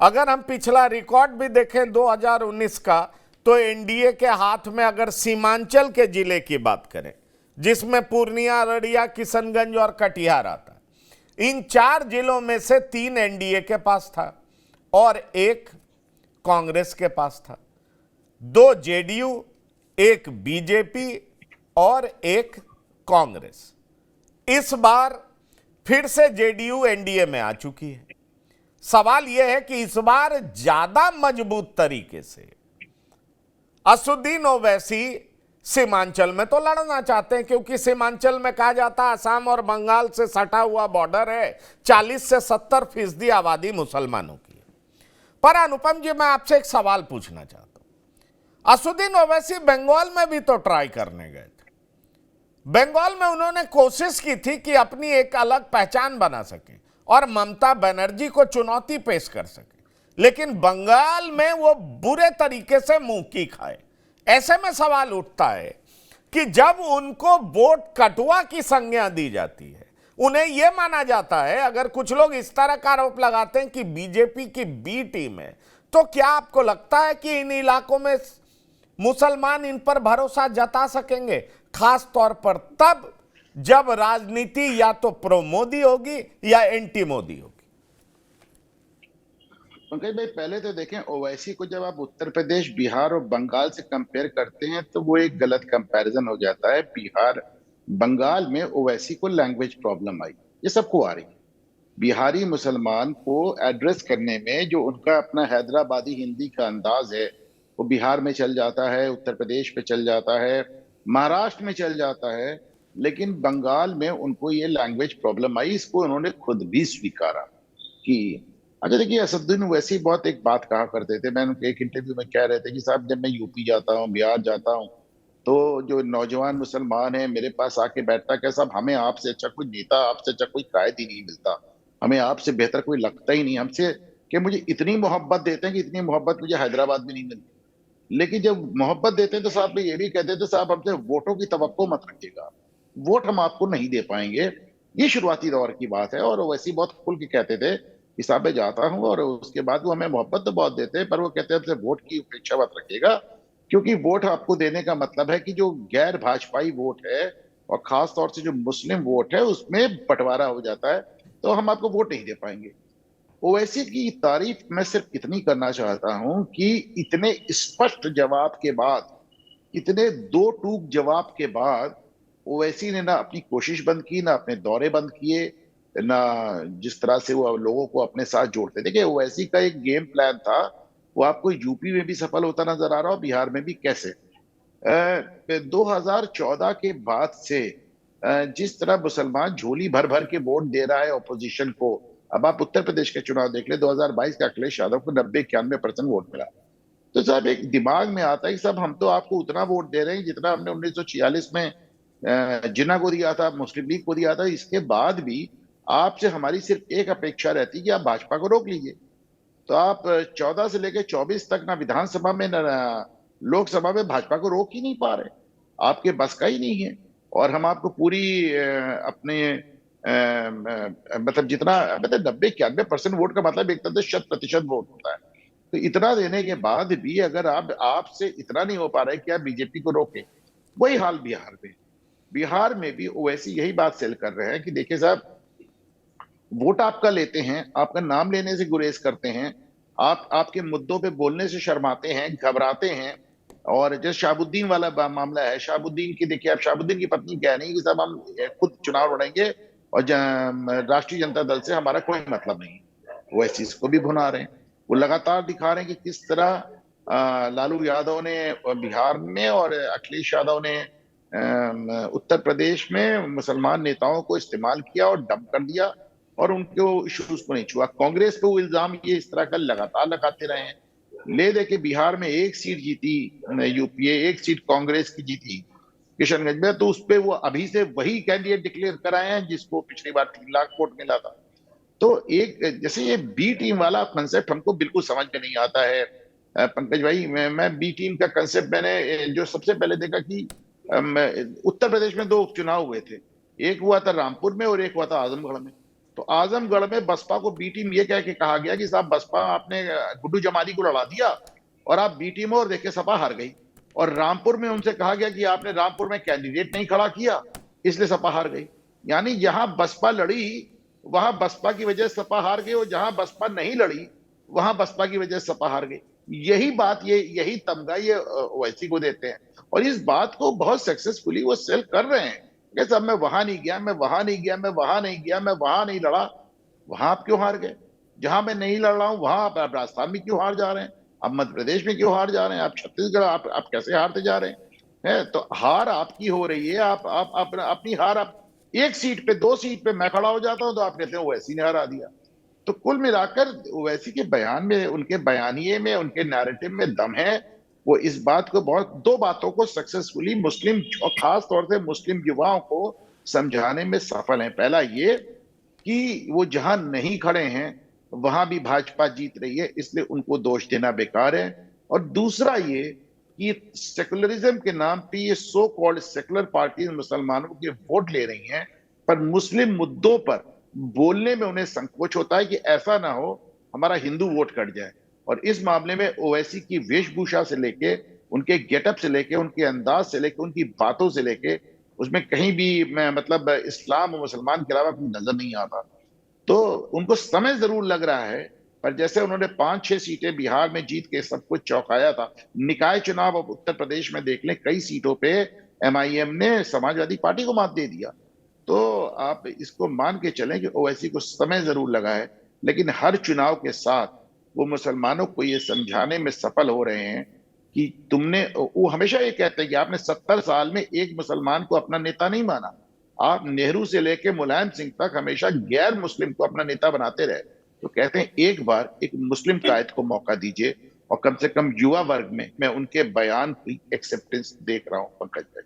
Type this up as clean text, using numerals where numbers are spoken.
अगर हम पिछला रिकॉर्ड भी देखें 2019 का, तो एनडीए के हाथ में अगर सीमांचल के जिले की बात करें, जिसमें पूर्णिया, अररिया, किशनगंज और कटिहार आता है, इन 4 जिलों में से 3 एनडीए के पास था और 1 कांग्रेस के पास था, 2 जेडीयू, 1 बीजेपी और 1 कांग्रेस। इस बार फिर से जेडीयू एनडीए में आ चुकी है। सवाल यह है कि इस बार ज्यादा मजबूत तरीके से असदुद्दीन ओवैसी सीमांचल में तो लड़ना चाहते हैं, क्योंकि सीमांचल में कहा जाता है असम और बंगाल से सटा हुआ बॉर्डर है, 40 से 70% आबादी मुसलमानों की है। पर अनुपम जी, मैं आपसे एक सवाल पूछना चाहता हूं। असदुद्दीन ओवैसी बंगाल में भी तो ट्राई करने गए थे। बंगाल में उन्होंने कोशिश की थी कि अपनी एक अलग पहचान बना सके और ममता बनर्जी को चुनौती पेश कर सके, लेकिन बंगाल में वो बुरे तरीके से मुंह की खाए। ऐसे में सवाल उठता है कि जब उनको वोट कटुआ की संज्ञा दी जाती है, उन्हें यह माना जाता है, अगर कुछ लोग इस तरह का आरोप लगाते हैं कि बीजेपी की बी टीम है, तो क्या आपको लगता है कि इन इलाकों में मुसलमान इन पर भरोसा जता सकेंगे, खास तौर पर तब जब राजनीति या तो प्रो मोदी होगी या एंटी मोदी होगी? पंकज भाई, पहले तो देखें, ओवैसी को जब आप उत्तर प्रदेश, बिहार और बंगाल से कंपेयर करते हैं तो वो एक गलत कंपैरिजन हो जाता है। बिहार, बंगाल में ओवैसी को लैंग्वेज प्रॉब्लम आई, ये सबको आ रही है। बिहारी मुसलमान को एड्रेस करने में जो उनका अपना हैदराबादी हिंदी का अंदाज है, वो बिहार में चल जाता है, उत्तर प्रदेश पे चल जाता है, महाराष्ट्र में चल जाता है, लेकिन बंगाल में उनको ये लैंग्वेज प्रॉब्लम आई। इसको उन्होंने खुद भी स्वीकारा कि अच्छा देखिए, असदुद्दीन ओवैसी बहुत एक बात कहा करते थे, मैं उनके एक इंटरव्यू में कह रहे थे कि साहब, जब मैं यूपी जाता हूँ, बिहार जाता हूँ, तो जो नौजवान मुसलमान है मेरे पास आके बैठता है, साहब हमें आपसे अच्छा कोई नेता, आपसे अच्छा कोई कायद ही नहीं मिलता, हमें आपसे बेहतर कोई लगता ही नहीं हमसे, कि मुझे इतनी मोहब्बत देते हैं कि इतनी मोहब्बत मुझे हैदराबाद में नहीं मिलती। लेकिन जब मोहब्बत देते हैं तो साहब ये भी कहते थे, साहब हमसे वोटों की तवक्को मत रखिएगा, वोट हम आपको नहीं दे पाएंगे। ये शुरुआती दौर की बात है। और वैसे बहुत खुल के कहते थे कि साहब मैं जाता हूँ, और उसके बाद वो हमें मोहब्बत तो बहुत देते हैं, पर वो कहते हैं हमसे वोट की उपेक्षा मत रखिएगा, क्योंकि वोट आपको देने का मतलब है कि जो गैर भाजपाई वोट है और खास तौर से जो मुस्लिम वोट है उसमें बंटवारा हो जाता है, तो हम आपको वोट नहीं दे पाएंगे। ओवैसी की तारीफ मैं सिर्फ इतनी करना चाहता हूं कि इतने स्पष्ट जवाब के बाद, इतने दो टूक जवाब के बाद, ओवैसी ने ना अपनी कोशिश बंद की, ना अपने दौरे बंद किए, ना जिस तरह से वो लोगों को अपने साथ जोड़ते। देखिए, ओवैसी का एक गेम प्लान था, वो आपको यूपी में भी सफल होता नजर आ रहा हो, बिहार में भी। कैसे 2014 के बाद से जिस तरह मुसलमान झोली भर भर के वोट दे रहा है ऑपोजिशन को, अब आप उत्तर प्रदेश के चुनाव देख ले, 2022 का अखिलेश यादव को 90-91% वोट मिला। तो साहब एक दिमाग में आता है कि साहब हम तो आपको उतना वोट दे रहे हैं जितना हमने 1946 में जिन्ना को दिया था, मुस्लिम लीग को दिया था। इसके बाद भी आपसे हमारी सिर्फ एक अपेक्षा रहती है कि आप भाजपा को रोक लीजिए। तो आप 14 से लेकर 24 तक ना विधानसभा में, ना लोकसभा में भाजपा को रोक ही नहीं पा रहे, आपके बस का ही नहीं है। और हम आपको पूरी अपने मतलब जितना, मतलब 90-91% वोट का मतलब एक तरह से 100% वोट होता है। तो इतना देने के बाद भी अगर आप, आपसे इतना नहीं हो पा रहा है कि आप बीजेपी को रोके, वही हाल बिहार में। बिहार में भी ओवैसी यही बात सेल कर रहे हैं कि देखिए साहब, वोट आपका लेते हैं, आपका नाम लेने से गुरेज करते हैं, आप आपके मुद्दों पे बोलने से शर्माते हैं, घबराते हैं। और जैसे शाहबुद्दीन वाला मामला है, शाहबुद्दीन की देखिए, अब शाहबुद्दीन की पत्नी कह रही है कि साहब हम खुद चुनाव लड़ेंगे और राष्ट्रीय जनता दल से हमारा कोई मतलब नहीं। वो इस चीज को भी भुना रहे हैं। वो लगातार दिखा रहे हैं कि किस तरह लालू यादव ने बिहार में और अखिलेश यादव ने उत्तर प्रदेश में मुसलमान नेताओं को इस्तेमाल किया और डंप कर दिया, और उनको इश्यूज को नहीं छुआ। कांग्रेस पे वो इल्जाम ये इस तरह का लगातार लगाते रहे हैं। ले दे के बिहार में एक सीट जीती यूपीए, एक सीट कांग्रेस की जीती किशनगंज में, तो उस पे वो अभी से वही कैंडिडेट डिक्लेयर कराए हैं जिसको पिछली बार 3 लाख वोट मिला था। तो एक जैसे ये बी टीम वाला कंसेप्ट हमको बिल्कुल समझ में नहीं आता है। पंकज भाई, मैं बी टीम का कंसेप्ट मैंने जो सबसे पहले देखा कि उत्तर प्रदेश में 2 उपचुनाव हुए थे, एक हुआ था रामपुर में और एक हुआ था आजमगढ़ में। तो आजमगढ़ में बसपा को बी टीम ये कह के कहा गया कि साहब बसपा आपने गुड्डू जमाली को लड़ा दिया और आप बी टीम और देखे सपा हार गई। और रामपुर में उनसे कहा गया कि आपने रामपुर में कैंडिडेट नहीं खड़ा किया इसलिए सपा हार गई। यानी यहां बसपा लड़ी वहां बसपा की वजह से सपा हार गई और जहां बसपा नहीं लड़ी वहां बसपा की वजह से सपा हार गई। यही बात यही तमगा ये ओवैसी को देते हैं और इस बात को बहुत सक्सेसफुली वो सेल कर रहे हैं कि साहब मैं वहां नहीं गया, मैं वहां नहीं गया, मैं वहां नहीं गया, मैं वहां नहीं लड़ा। वहां आप क्यों हार गए? जहां मैं नहीं लड़ रहा हूं वहां आप राजस्थान में क्यों हार जा रहे हैं? आप मध्य प्रदेश में क्यों हार जा रहे हैं? आप छत्तीसगढ़ आप कैसे हारते जा रहे हैं? है तो हार आपकी हो रही है। आप अपनी हार आप एक सीट पे 2 सीट पे मैं खड़ा हो जाता हूं तो आप कहते हैं ओवैसी ने हरा दिया। तो कुल मिलाकर ओवैसी के बयान में, उनके बयानिए में, उनके नैरेटिव में दम है। वो इस बात को बहुत 2 बातों को सक्सेसफुली मुस्लिम और खास तौर से मुस्लिम युवाओं को समझाने में सफल है। पहला ये कि वो जहां नहीं खड़े हैं वहां भी भाजपा जीत रही है इसलिए उनको दोष देना बेकार है। और दूसरा ये कि सेकुलरिज्म के नाम पे ये सो कॉल्ड सेकुलर पार्टी मुसलमानों के वोट ले रही हैं पर मुस्लिम मुद्दों पर बोलने में उन्हें संकोच होता है कि ऐसा ना हो हमारा हिंदू वोट कट जाए। और इस मामले में ओवैसी की वेशभूषा से लेके, उनके गेटअप से लेके, उनके अंदाज से लेके, उनकी बातों से लेके उसमें कहीं भी मैं मतलब इस्लाम और मुसलमान के अलावा कोई नजर नहीं आता। तो उनको समय जरूर लग रहा है पर जैसे उन्होंने 5-6 सीटें बिहार में जीत के सबको चौंकाया था। निकाय चुनाव अब उत्तर प्रदेश में देख लें, कई सीटों पे एमआईएम ने समाजवादी पार्टी को मात दे दिया। तो आप इसको मान के चलें कि ओवैसी को समय जरूर लगा है लेकिन हर चुनाव के साथ वो मुसलमानों को ये समझाने में सफल हो रहे हैं कि तुमने, वो हमेशा ये कहते हैं कि आपने 70 साल में एक मुसलमान को अपना नेता नहीं माना। आप नेहरू से लेके मुलायम सिंह तक हमेशा गैर मुस्लिम को अपना नेता बनाते रहे। तो कहते हैं एक बार एक मुस्लिम कायद को मौका दीजिए और कम से कम युवा वर्ग में मैं उनके बयान की एक्सेप्टेंस देख रहा हूं पंकज भाई।